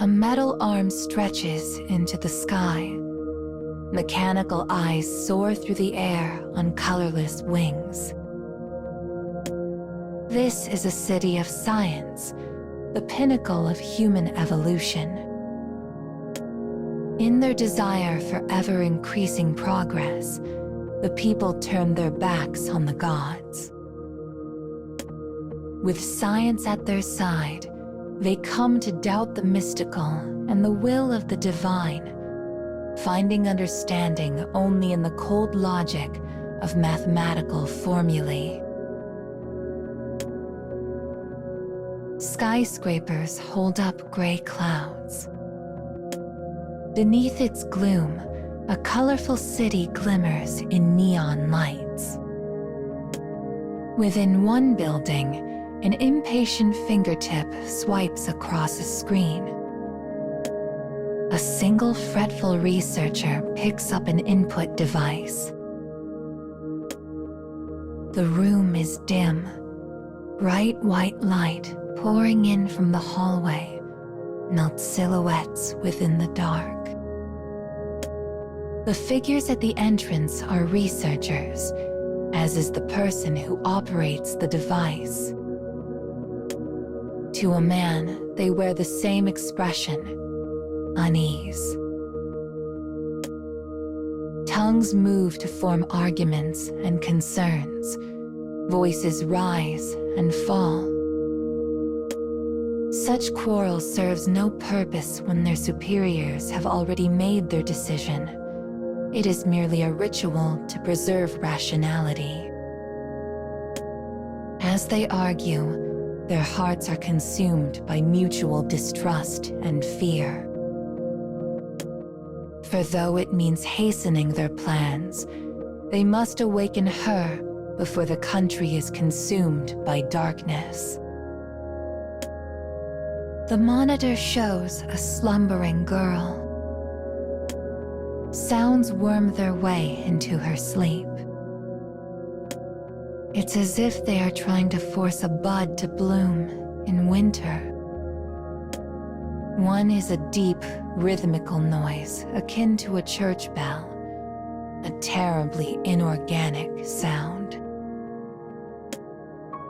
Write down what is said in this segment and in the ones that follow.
A metal arm stretches into the sky. Mechanical eyes soar through the air on colorless wings. This is a city of science, the pinnacle of human evolution. In their desire for ever-increasing progress, the people turn their backs on the gods. With science at their side, they come to doubt the mystical and the will of the divine, finding understanding only in the cold logic of mathematical formulae. Skyscrapers hold up gray clouds. Beneath its gloom, a colorful city glimmers in neon lights. Within one building, an impatient fingertip swipes across a screen. A single fretful researcher picks up an input device. The room is dim. Bright white light pouring in from the hallway melts silhouettes within the dark. The figures at the entrance are researchers, as is the person who operates the device. To a man, they wear the same expression: unease. Tongues move to form arguments and concerns. Voices rise and fall. Such quarrel serves no purpose when their superiors have already made their decision. It is merely a ritual to preserve rationality. As they argue, their hearts are consumed by mutual distrust and fear. For though it means hastening their plans, they must awaken her before the country is consumed by darkness. The monitor shows a slumbering girl. Sounds worm their way into her sleep. It's as if they are trying to force a bud to bloom in winter. One is a deep, rhythmical noise akin to a church bell, a terribly inorganic sound.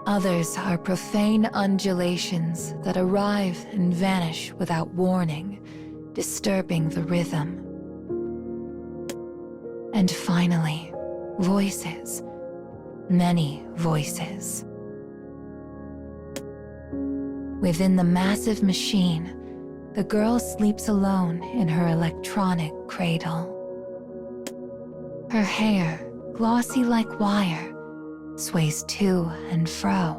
Others are profane undulations that arrive and vanish without warning, disturbing the rhythm. And finally, voices. Many voices. Within the massive machine, the girl sleeps alone in her electronic cradle. Her hair, glossy like wire, sways to and fro.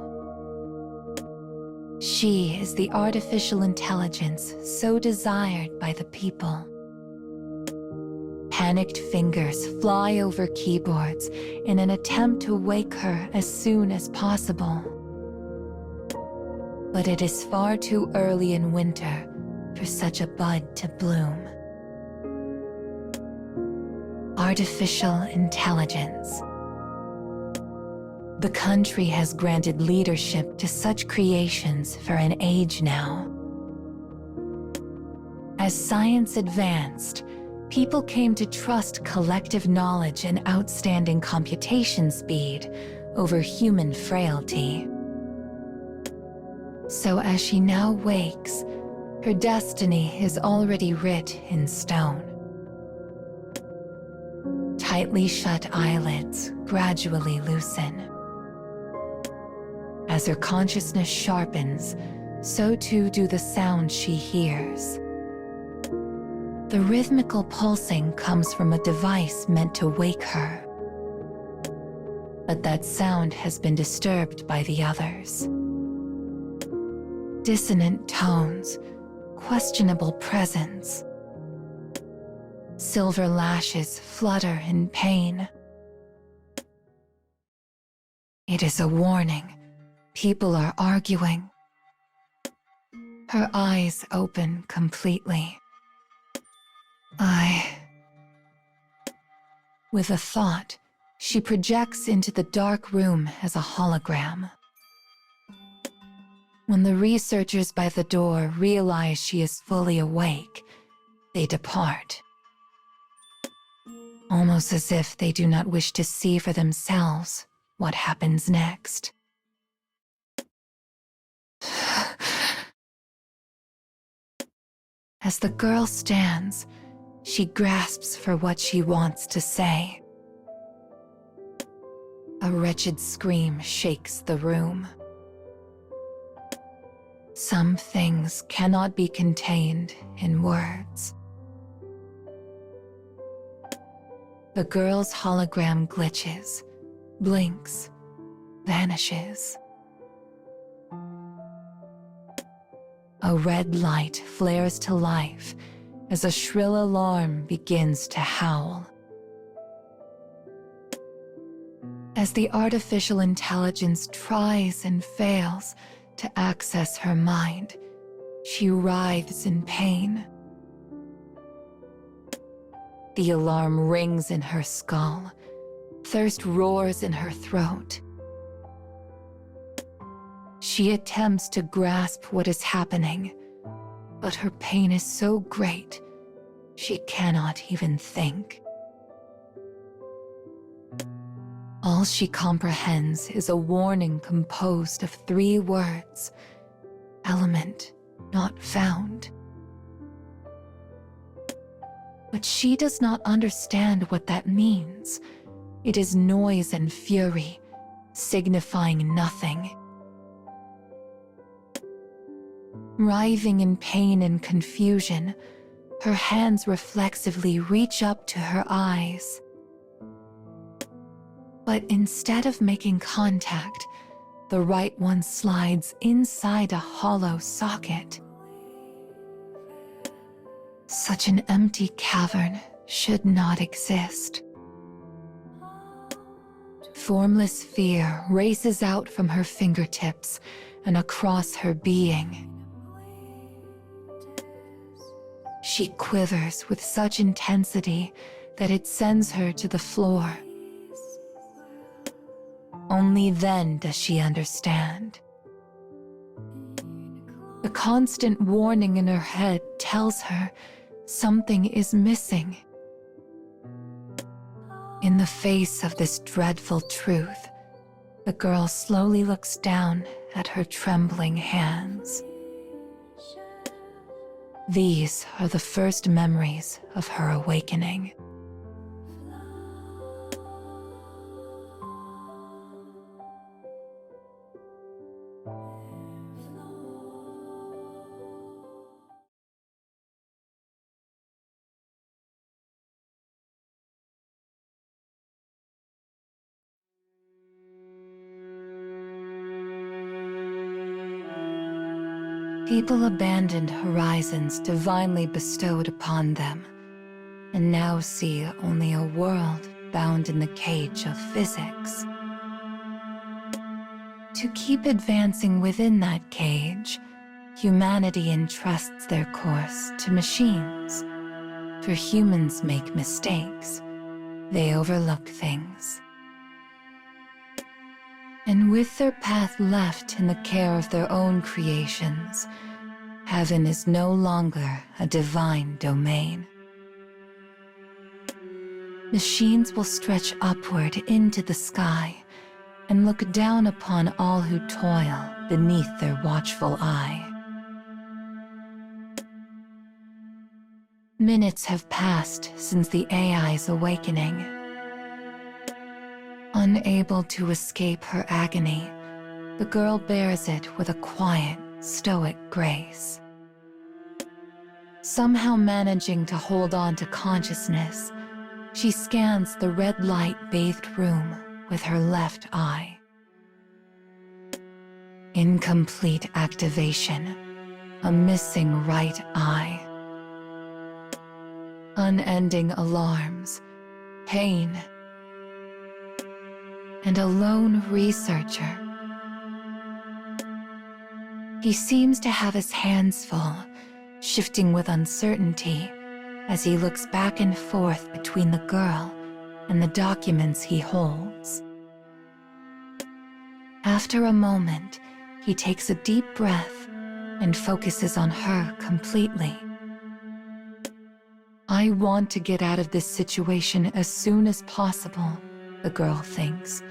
She is the artificial intelligence so desired by the people. Panicked fingers fly over keyboards in an attempt to wake her as soon as possible. But it is far too early in winter for such a bud to bloom. Artificial intelligence. The country has granted leadership to such creations for an age now. As science advanced, people came to trust collective knowledge and outstanding computation speed over human frailty. So as she now wakes, her destiny is already writ in stone. Tightly shut eyelids gradually loosen. As her consciousness sharpens, so too do the sounds she hears. The rhythmical pulsing comes from a device meant to wake her. But that sound has been disturbed by the others. Dissonant tones, questionable presence. Silver lashes flutter in pain. It is a warning. People are arguing. Her eyes open completely. With a thought, she projects into the dark room as a hologram. When the researchers by the door realize she is fully awake, they depart, almost as if they do not wish to see for themselves what happens next. As the girl stands, she grasps for what she wants to say. A wretched scream shakes the room. Some things cannot be contained in words. The girl's hologram glitches, blinks, vanishes. A red light flares to life as a shrill alarm begins to howl. As the artificial intelligence tries and fails to access her mind, she writhes in pain. The alarm rings in her skull. Thirst roars in her throat. She attempts to grasp what is happening, but her pain is so great, she cannot even think. All she comprehends is a warning composed of 3 words: element not found. But she does not understand what that means. It is noise and fury, signifying nothing. Writhing in pain and confusion, her hands reflexively reach up to her eyes. But instead of making contact, the right one slides inside a hollow socket. Such an empty cavern should not exist. Formless fear races out from her fingertips and across her being. She quivers with such intensity that it sends her to the floor. Only then does she understand. The constant warning in her head tells her something is missing. In the face of this dreadful truth, the girl slowly looks down at her trembling hands. These are the first memories of her awakening. People abandoned horizons divinely bestowed upon them, and now see only a world bound in the cage of physics. To keep advancing within that cage, humanity entrusts their course to machines. For humans make mistakes, they overlook things. And with their path left in the care of their own creations, heaven is no longer a divine domain. Machines will stretch upward into the sky and look down upon all who toil beneath their watchful eye. Minutes have passed since the AI's awakening. Unable to escape her agony, the girl bears it with a quiet, stoic grace. Somehow managing to hold on to consciousness, she scans the red light-bathed room with her left eye. Incomplete activation, a missing right eye. Unending alarms, pain, and a lone researcher. He seems to have his hands full, shifting with uncertainty as he looks back and forth between the girl and the documents he holds. After a moment, He takes a deep breath and focuses on her completely. I want to get out of this situation as soon as possible, the girl thinks,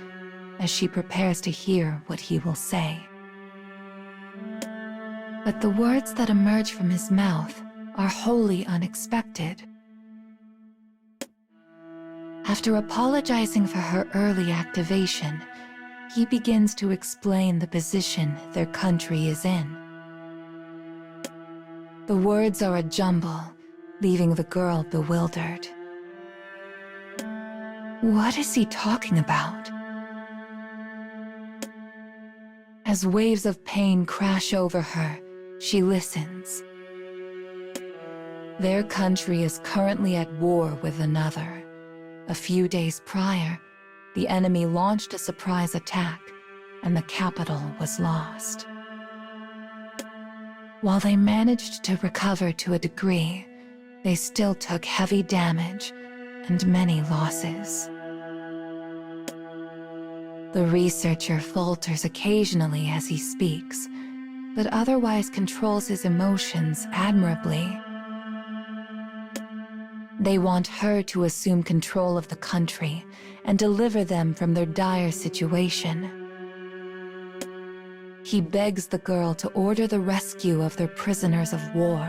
as she prepares to hear what he will say. But the words that emerge from his mouth are wholly unexpected. After apologizing for her early activation, he begins to explain the position their country is in. The words are a jumble, leaving the girl bewildered. What is he talking about? As waves of pain crash over her, she listens. Their country is currently at war with another. A few days prior, the enemy launched a surprise attack, and the capital was lost. While they managed to recover to a degree, they still took heavy damage and many losses. The researcher falters occasionally as he speaks, but otherwise controls his emotions admirably. They want her to assume control of the country and deliver them from their dire situation. He begs the girl to order the rescue of their prisoners of war.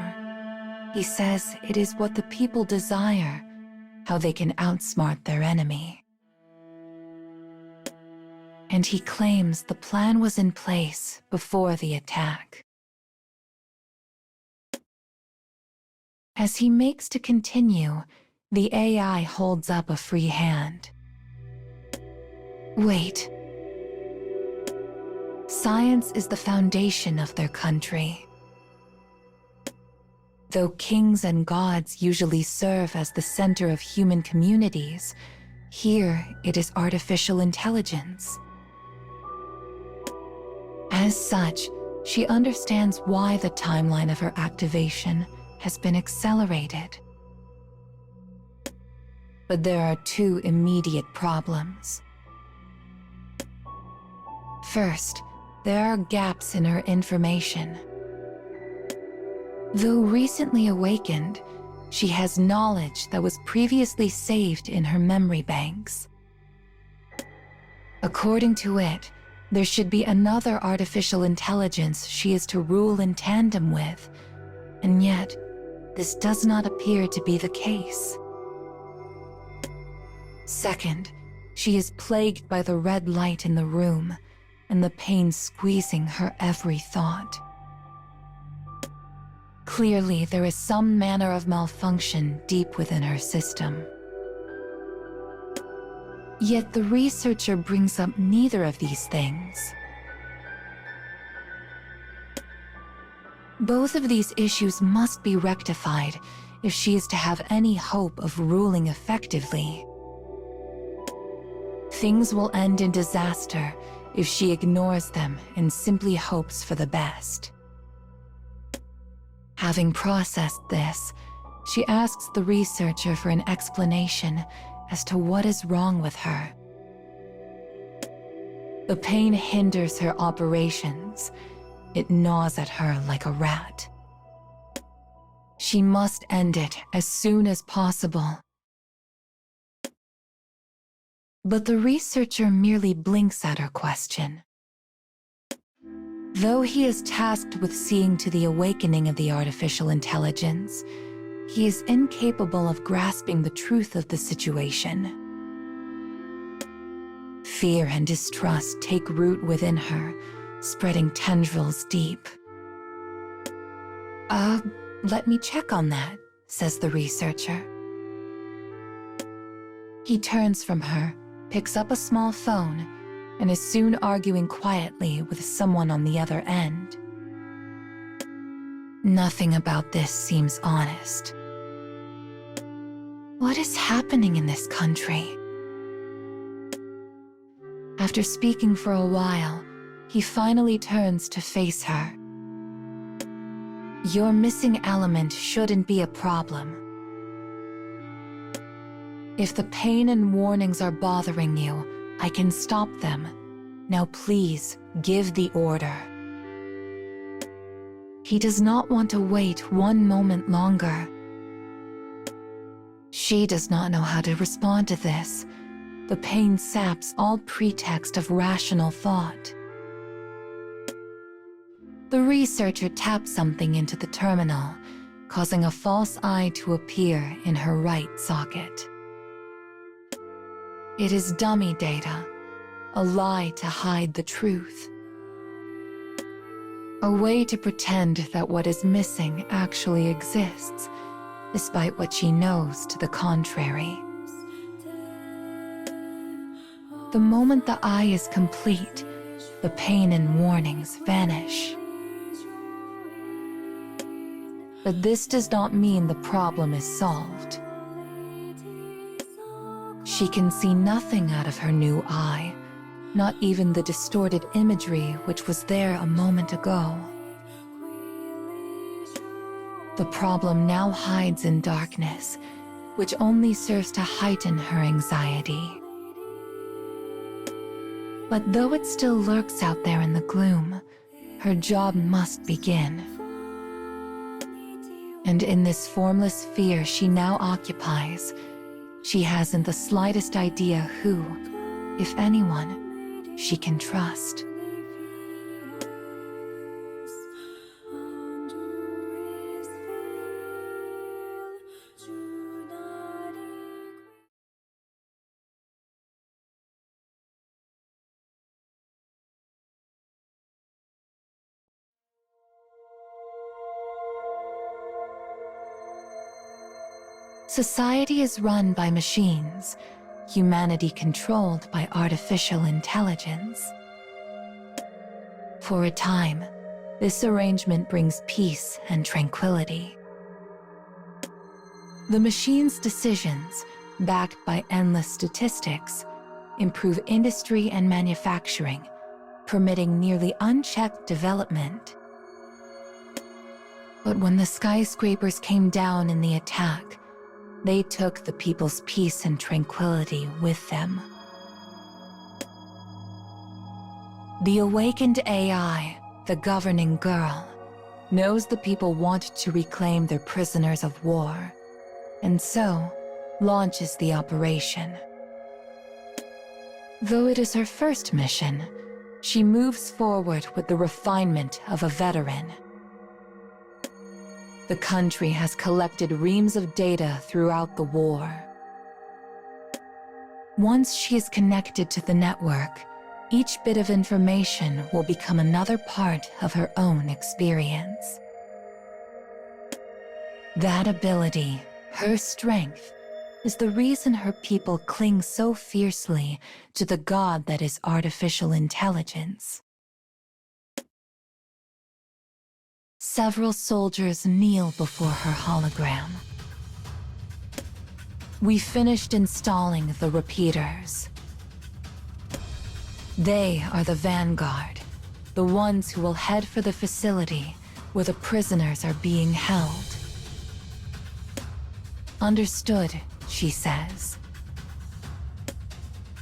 He says it is what the people desire, how they can outsmart their enemy. And he claims the plan was in place before the attack. As he makes to continue, the AI holds up a free hand. Wait. Science is the foundation of their country. Though kings and gods usually serve as the center of human communities, here it is artificial intelligence. As such, she understands why the timeline of her activation has been accelerated. But there are two immediate problems. First, there are gaps in her information. Though recently awakened, she has knowledge that was previously saved in her memory banks. According to it, there should be another artificial intelligence she is to rule in tandem with, and yet, this does not appear to be the case. Second, she is plagued by the red light in the room and the pain squeezing her every thought. Clearly, there is some manner of malfunction deep within her system. Yet the researcher brings up neither of these things. Both of these issues must be rectified if she is to have any hope of ruling effectively. Things will end in disaster if she ignores them and simply hopes for the best. Having processed this, she asks the researcher for an explanation as to what is wrong with her. The pain hinders her operations. It gnaws at her like a rat. She must end it as soon as possible. But the researcher merely blinks at her question. Though he is tasked with seeing to the awakening of the artificial intelligence, he is incapable of grasping the truth of the situation. Fear and distrust take root within her, spreading tendrils deep. Let me check on that, says the researcher. He turns from her, picks up a small phone, and is soon arguing quietly with someone on the other end. Nothing about this seems honest. What is happening in this country? After speaking for a while, he finally turns to face her. Your missing element shouldn't be a problem. If the pain and warnings are bothering you, I can stop them. Now please, give the order. He does not want to wait one moment longer. She does not know how to respond to this. The pain saps all pretext of rational thought. The researcher taps something into the terminal, causing a false eye to appear in her right socket. It is dummy data, a lie to hide the truth. A way to pretend that what is missing actually exists, despite what she knows to the contrary. The moment the eye is complete, the pain and warnings vanish. But this does not mean the problem is solved. She can see nothing out of her new eye, not even the distorted imagery which was there a moment ago. The problem now hides in darkness, which only serves to heighten her anxiety. But though it still lurks out there in the gloom, her job must begin. And in this formless fear she now occupies, she hasn't the slightest idea who, if anyone, she can trust. Society is run by machines, humanity controlled by artificial intelligence. For a time, this arrangement brings peace and tranquility. The machine's decisions, backed by endless statistics, improve industry and manufacturing, permitting nearly unchecked development. But when the skyscrapers came down in the attack, they took the people's peace and tranquility with them. The awakened AI, the governing girl, knows the people want to reclaim their prisoners of war, and so launches the operation. Though it is her first mission, she moves forward with the refinement of a veteran. The country has collected reams of data throughout the war. Once she is connected to the network, each bit of information will become another part of her own experience. That ability, her strength, is the reason her people cling so fiercely to the god that is artificial intelligence. Several soldiers kneel before her hologram. We finished installing the repeaters. They are the vanguard, the ones who will head for the facility where the prisoners are being held. Understood, she says.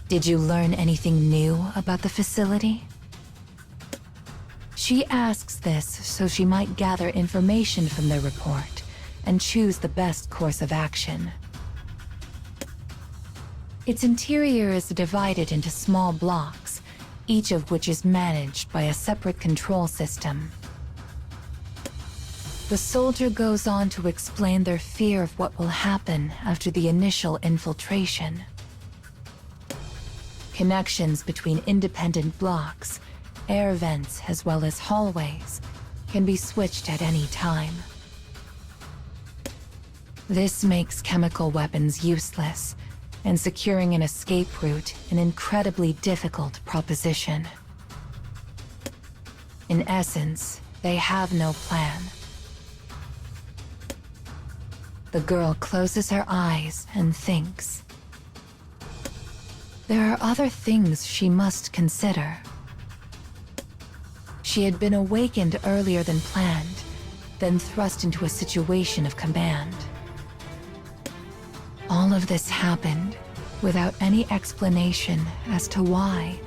Did you learn anything new about the facility? She asks this so she might gather information from their report and choose the best course of action. Its interior is divided into small blocks, each of which is managed by a separate control system. The soldier goes on to explain their fear of what will happen after the initial infiltration. Connections between independent blocks, air vents as well as hallways, can be switched at any time. This makes chemical weapons useless, and securing an escape route an incredibly difficult proposition. In essence, they have no plan. The girl closes her eyes and thinks. There are other things she must consider. She had been awakened earlier than planned, then thrust into a situation of command. All of this happened without any explanation as to why.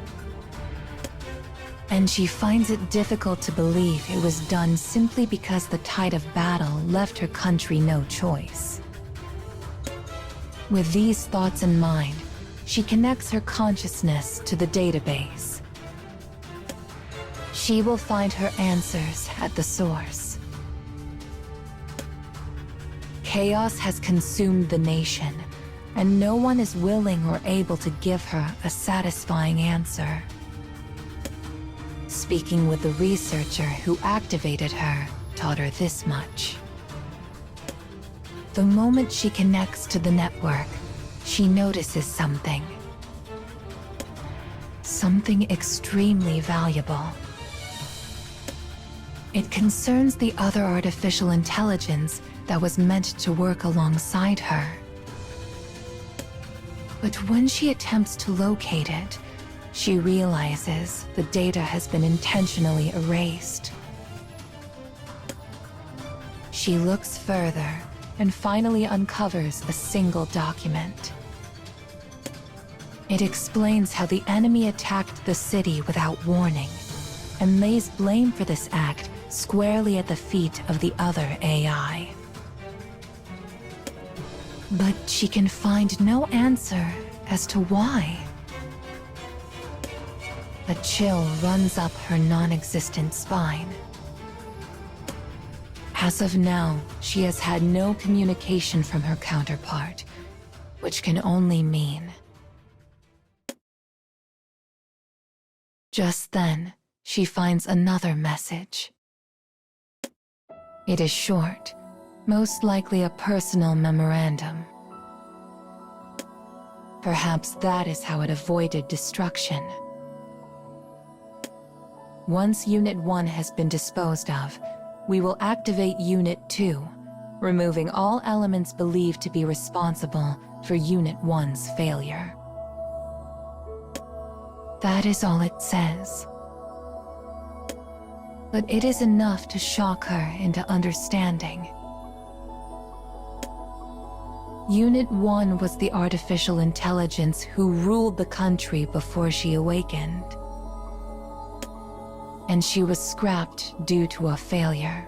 And she finds it difficult to believe it was done simply because the tide of battle left her country no choice. With these thoughts in mind, she connects her consciousness to the database. She will find her answers at the source. Chaos has consumed the nation, and no one is willing or able to give her a satisfying answer. Speaking with the researcher who activated her taught her this much. The moment she connects to the network, she notices something. Something extremely valuable. It concerns the other artificial intelligence that was meant to work alongside her. But when she attempts to locate it, she realizes the data has been intentionally erased. She looks further and finally uncovers a single document. It explains how the enemy attacked the city without warning and lays blame for this act squarely at the feet of the other AI. But she can find no answer as to why. A chill runs up her non-existent spine. As of now, she has had no communication from her counterpart, which can only mean... Just then, she finds another message. It is short, most likely a personal memorandum. Perhaps that is how it avoided destruction. Once Unit 1 has been disposed of, we will activate Unit 2, removing all elements believed to be responsible for Unit 1's failure. That is all it says. But it is enough to shock her into understanding. Unit 1 was the artificial intelligence who ruled the country before she awakened. And she was scrapped due to a failure.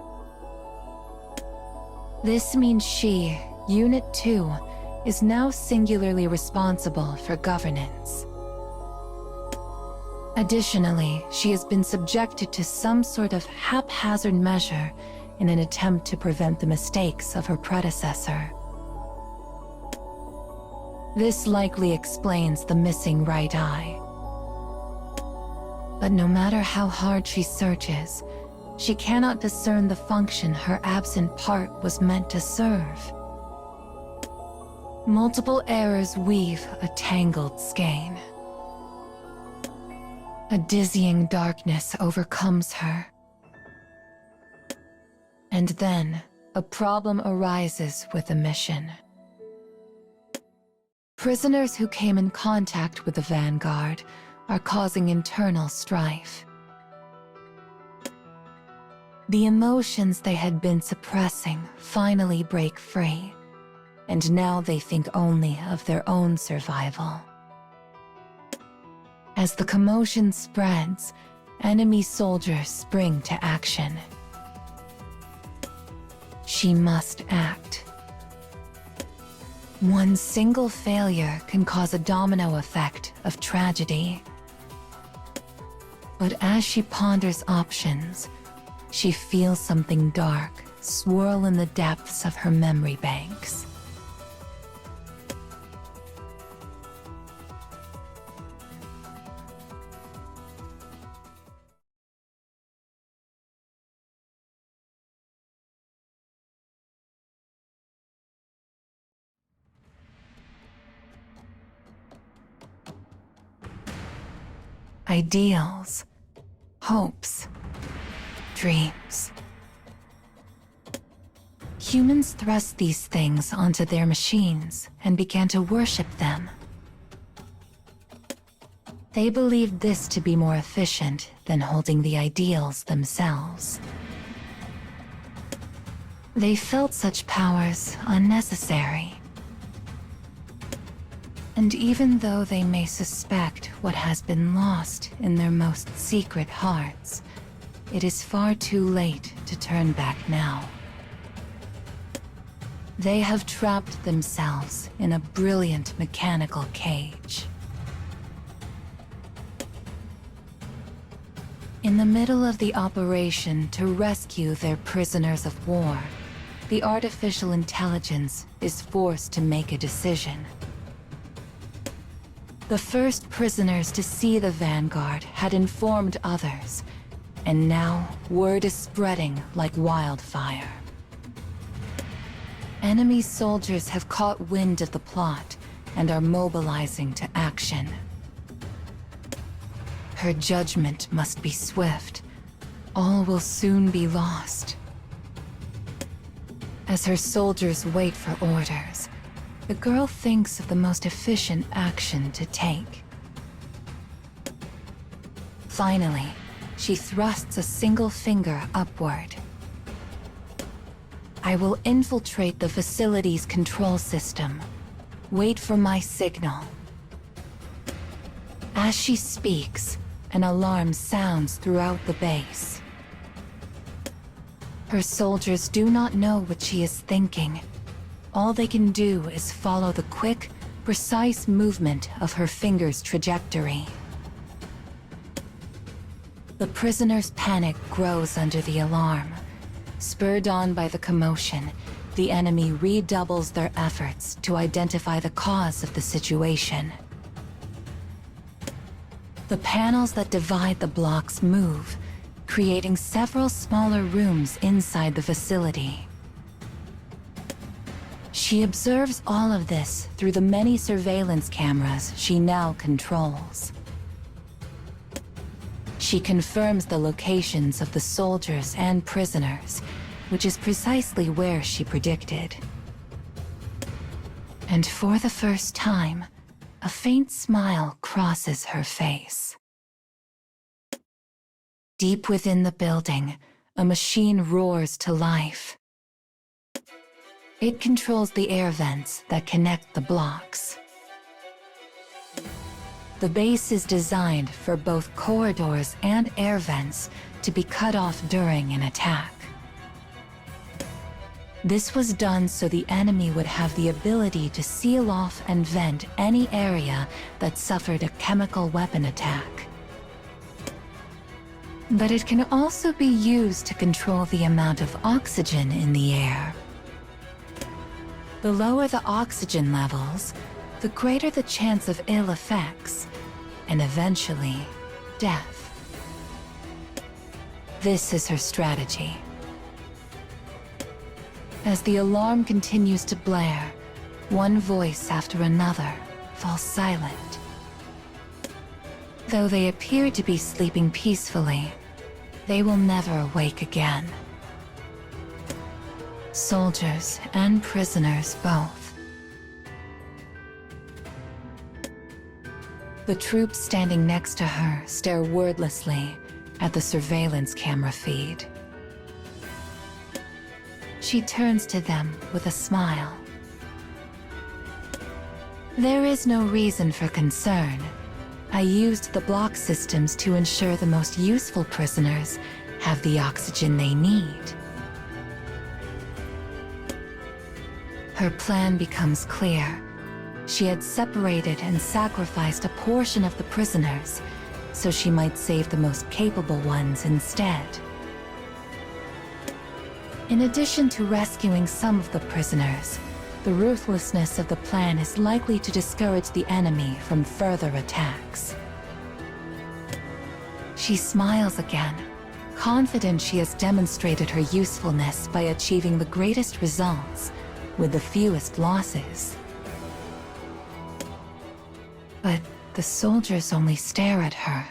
This means she, Unit 2, is now singularly responsible for governance. Additionally, she has been subjected to some sort of haphazard measure in an attempt to prevent the mistakes of her predecessor. This likely explains the missing right eye. But no matter how hard she searches, she cannot discern the function her absent part was meant to serve. Multiple errors weave a tangled skein. A dizzying darkness overcomes her. And then, a problem arises with the mission. Prisoners who came in contact with the Vanguard are causing internal strife. The emotions they had been suppressing finally break free, and now they think only of their own survival. As the commotion spreads, enemy soldiers spring to action. She must act. One single failure can cause a domino effect of tragedy. But as she ponders options, she feels something dark swirl in the depths of her memory banks. Ideals, hopes, dreams. Humans thrust these things onto their machines and began to worship them. They believed this to be more efficient than holding the ideals themselves. They felt such powers unnecessary. And even though they may suspect what has been lost in their most secret hearts, it is far too late to turn back now. They have trapped themselves in a brilliant mechanical cage. In the middle of the operation to rescue their prisoners of war, the artificial intelligence is forced to make a decision. The first prisoners to see the Vanguard had informed others, and now word is spreading like wildfire. Enemy soldiers have caught wind of the plot and are mobilizing to action. Her judgment must be swift. All will soon be lost. As her soldiers wait for orders, the girl thinks of the most efficient action to take. Finally, she thrusts a single finger upward. I will infiltrate the facility's control system. Wait for my signal. As she speaks, an alarm sounds throughout the base. Her soldiers do not know what she is thinking. All they can do is follow the quick, precise movement of her finger's trajectory. The prisoner's panic grows under the alarm. Spurred on by the commotion, the enemy redoubles their efforts to identify the cause of the situation. The panels that divide the blocks move, creating several smaller rooms inside the facility. She observes all of this through the many surveillance cameras she now controls. She confirms the locations of the soldiers and prisoners, which is precisely where she predicted. And for the first time, a faint smile crosses her face. Deep within the building, a machine roars to life. It controls the air vents that connect the blocks. The base is designed for both corridors and air vents to be cut off during an attack. This was done so the enemy would have the ability to seal off and vent any area that suffered a chemical weapon attack. But it can also be used to control the amount of oxygen in the air. The lower the oxygen levels, the greater the chance of ill effects, and eventually, death. This is her strategy. As the alarm continues to blare, one voice after another falls silent. Though they appear to be sleeping peacefully, they will never awake again. Soldiers and prisoners both. The troops standing next to her stare wordlessly at the surveillance camera feed. She turns to them with a smile. There is no reason for concern. I used the block systems to ensure the most useful prisoners have the oxygen they need. Her plan becomes clear. She had separated and sacrificed a portion of the prisoners, so she might save the most capable ones instead. In addition to rescuing some of the prisoners, the ruthlessness of the plan is likely to discourage the enemy from further attacks. She smiles again, confident she has demonstrated her usefulness by achieving the greatest results with the fewest losses. But the soldiers only stare at her.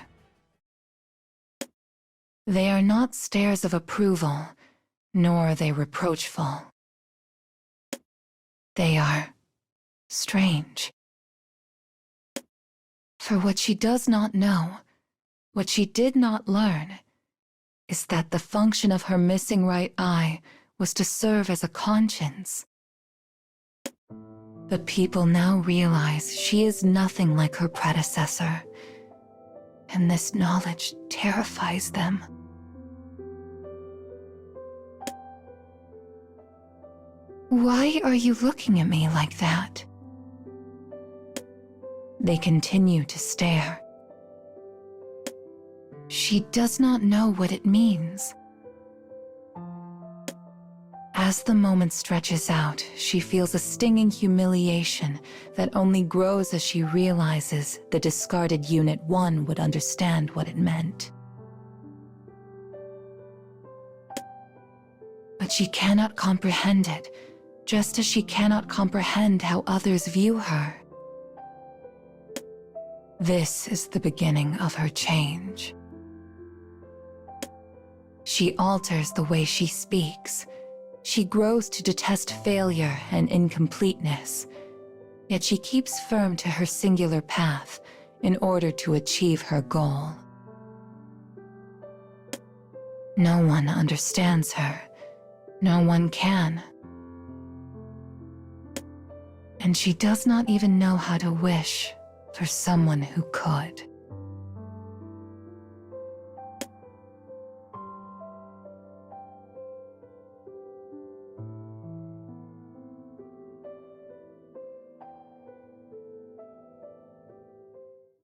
They are not stares of approval, nor are they reproachful. They are strange. For what she does not know, what she did not learn, is that the function of her missing right eye was to serve as a conscience. But people now realize she is nothing like her predecessor, and this knowledge terrifies them. Why are you looking at me like that? They continue to stare. She does not know what it means. As the moment stretches out, she feels a stinging humiliation that only grows as she realizes the discarded Unit 1 would understand what it meant. But she cannot comprehend it, just as she cannot comprehend how others view her. This is the beginning of her change. She alters the way she speaks. She grows to detest failure and incompleteness, yet she keeps firm to her singular path in order to achieve her goal. No one understands her. No one can. And she does not even know how to wish for someone who could.